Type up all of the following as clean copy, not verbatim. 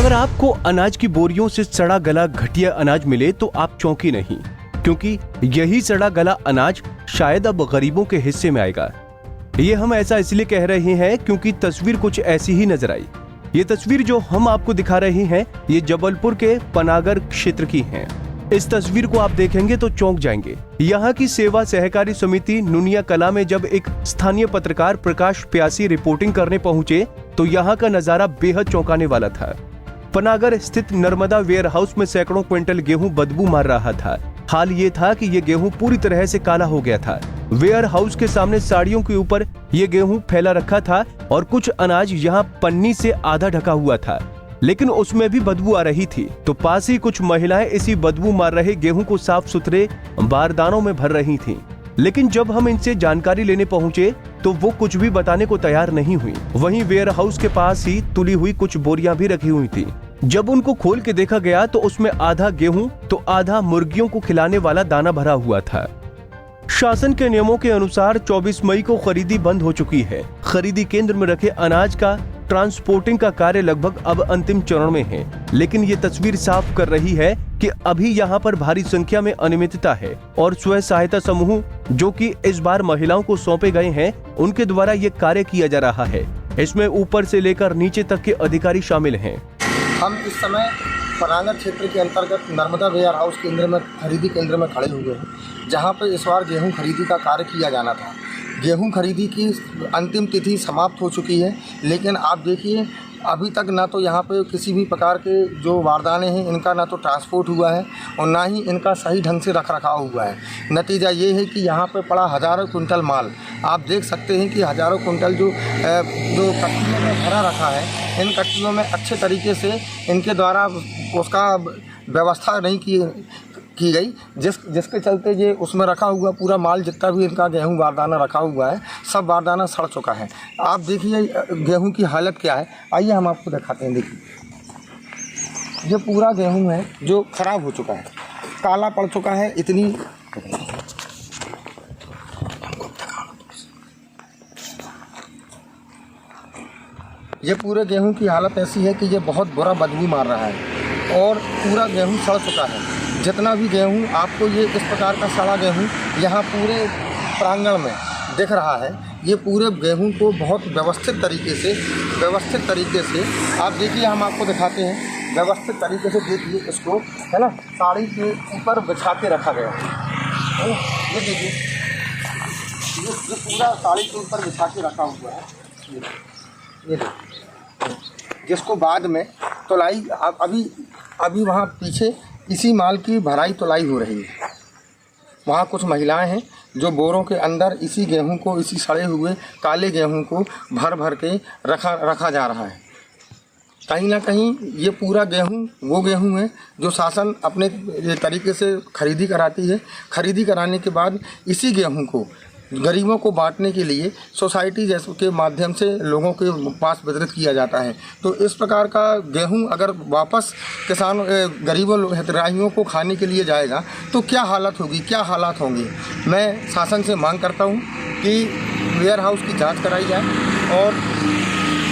अगर आपको अनाज की बोरियों से सड़ा गला घटिया अनाज मिले तो आप चौंकी नहीं, क्योंकि यही सड़ा गला अनाज शायद अब गरीबों के हिस्से में आएगा। ये हम ऐसा इसलिए कह रहे हैं क्योंकि तस्वीर कुछ ऐसी ही नजर आई। ये तस्वीर जो हम आपको दिखा रहे हैं ये जबलपुर के पनागर क्षेत्र की है। इस तस्वीर को आप देखेंगे तो चौंक जाएंगे। यहाँ की सेवा सहकारी समिति नुनिया कला में जब एक स्थानीय पत्रकार प्रकाश प्यासी रिपोर्टिंग करने पहुंचे तो यहाँ का नजारा बेहद चौंकाने वाला था। पनागर स्थित नर्मदा वेयर हाउस में सैकड़ों क्विंटल गेहूं बदबू मार रहा था। हाल ये था कि ये गेहूं पूरी तरह से काला हो गया था। वेयर हाउस के सामने साड़ियों के ऊपर ये गेहूं फैला रखा था और कुछ अनाज यहाँ पन्नी से आधा ढका हुआ था, लेकिन उसमें भी बदबू आ रही थी। तो पास ही कुछ महिलाएं इसी बदबू मार रहे गेहूं को साफ सुथरे बारदानों में भर रही थीं। लेकिन जब हम इनसे जानकारी लेने पहुंचे तो वो कुछ भी बताने को तैयार नहीं हुई। वहीं वेयर हाउस के पास ही तुली हुई कुछ बोरियां भी रखी हुई थी। जब उनको खोल के देखा गया तो उसमें आधा गेहूं तो आधा मुर्गियों को खिलाने वाला दाना भरा हुआ था। शासन के नियमों के अनुसार 24 मई को खरीदी बंद हो चुकी है। खरीदी केंद्र में रखे अनाज का ट्रांसपोर्टिंग का कार्य लगभग अब अंतिम चरण में है, लेकिन ये तस्वीर साफ कर रही है कि अभी यहाँ पर भारी संख्या में अनियमितता है और स्वयं सहायता समूह जो कि इस बार महिलाओं को सौंपे गए हैं उनके द्वारा ये कार्य किया जा रहा है। इसमें ऊपर से लेकर नीचे तक के अधिकारी शामिल हैं। हम इस समय पनागर क्षेत्र के अंतर्गत नर्मदा वेयर हाउस केंद्र में खरीदी केंद्र में खड़े हुए हैं, जहां पर इस बार गेहूं खरीदी का कार्य किया जाना था। गेहूं खरीदी की अंतिम तिथि समाप्त हो चुकी है, लेकिन आप देखिए अभी तक ना तो यहाँ पे किसी भी प्रकार के जो बारदाने हैं इनका ना तो ट्रांसपोर्ट हुआ है और ना ही इनका सही ढंग से रख रखाव हुआ है। नतीजा ये है कि यहाँ पे पड़ा हज़ारों कुंटल माल। आप देख सकते हैं कि हज़ारों कुंटल जो कट्टियों में भरा रखा है, इन कट्टियों में अच्छे तरीके से इनके द्वारा उसका व्यवस्था नहीं की गई, जिसके चलते ये उसमें रखा हुआ पूरा माल जितना भी इनका गेहूं बारदाना रखा हुआ है सब बारदाना सड़ चुका है। आप देखिए गेहूं की हालत क्या है, आइए हम आपको दिखाते हैं। देखिए ये पूरा गेहूं है जो ख़राब हो चुका है, काला पड़ चुका है। इतनी ये पूरे गेहूं की हालत ऐसी है कि ये बहुत बुरा बदबू मार रहा है और पूरा गेहूं सड़ चुका है। जितना भी गेहूं आपको ये इस प्रकार का सड़ा गेहूं यहाँ पूरे प्रांगण में दिख रहा है, ये पूरे गेहूं को बहुत व्यवस्थित तरीके से आप देखिए, हम आपको दिखाते हैं। व्यवस्थित तरीके से देखिए इसको, है ना, साड़ी के ऊपर बिछा के रखा गया है। ये देखिए ये पूरा साड़ी के ऊपर बिछा के रखा हुआ है। ये देखिए, जिसको बाद में तौलाई अभी वहाँ पीछे इसी माल की भराई तौलाई हो रही है। वहाँ कुछ महिलाएं हैं जो बोरों के अंदर इसी गेहूं को, इसी सड़े हुए काले गेहूं को भर के रखा जा रहा है। कहीं ना कहीं ये पूरा गेहूं वो गेहूं है जो शासन अपने तरीके से खरीदी कराती है। खरीदी कराने के बाद इसी गेहूं को गरीबों को बांटने के लिए सोसाइटी जैसे के माध्यम से लोगों के पास वितरित किया जाता है। तो इस प्रकार का गेहूं अगर वापस किसान गरीबों हितग्राहियों को खाने के लिए जाएगा तो क्या हालत होगी, क्या हालात होंगे। मैं शासन से मांग करता हूं कि वेयर हाउस की जांच कराई जाए और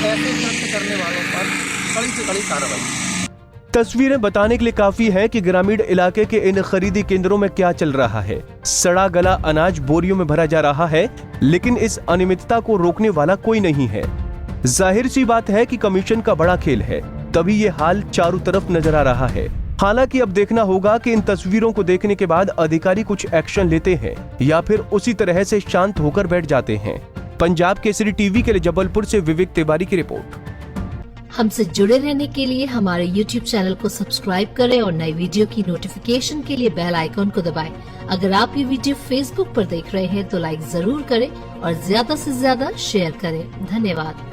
ऐसे कृत्य करने वालों पर कड़ी से कड़ी कार्रवाई। तस्वीरें बताने के लिए काफी है कि ग्रामीण इलाके के इन खरीदी केंद्रों में क्या चल रहा है। सड़ा गला अनाज बोरियों में भरा जा रहा है, लेकिन इस अनियमितता को रोकने वाला कोई नहीं है। जाहिर सी बात है कि कमीशन का बड़ा खेल है, तभी ये हाल चारों तरफ नजर आ रहा है। हालांकि अब देखना होगा कि इन तस्वीरों को देखने के बाद अधिकारी कुछ एक्शन लेते हैं या फिर उसी तरह से शांत होकर बैठ जाते हैं। पंजाब केसरी टीवी के लिए जबलपुर से विवेक तिवारी की रिपोर्ट। हमसे जुड़े रहने के लिए हमारे YouTube चैनल को सब्सक्राइब करें और नई वीडियो की नोटिफिकेशन के लिए बेल आइकॉन को दबाएं। अगर आप ये वीडियो Facebook पर देख रहे हैं तो लाइक जरूर करें और ज्यादा से ज्यादा शेयर करें। धन्यवाद।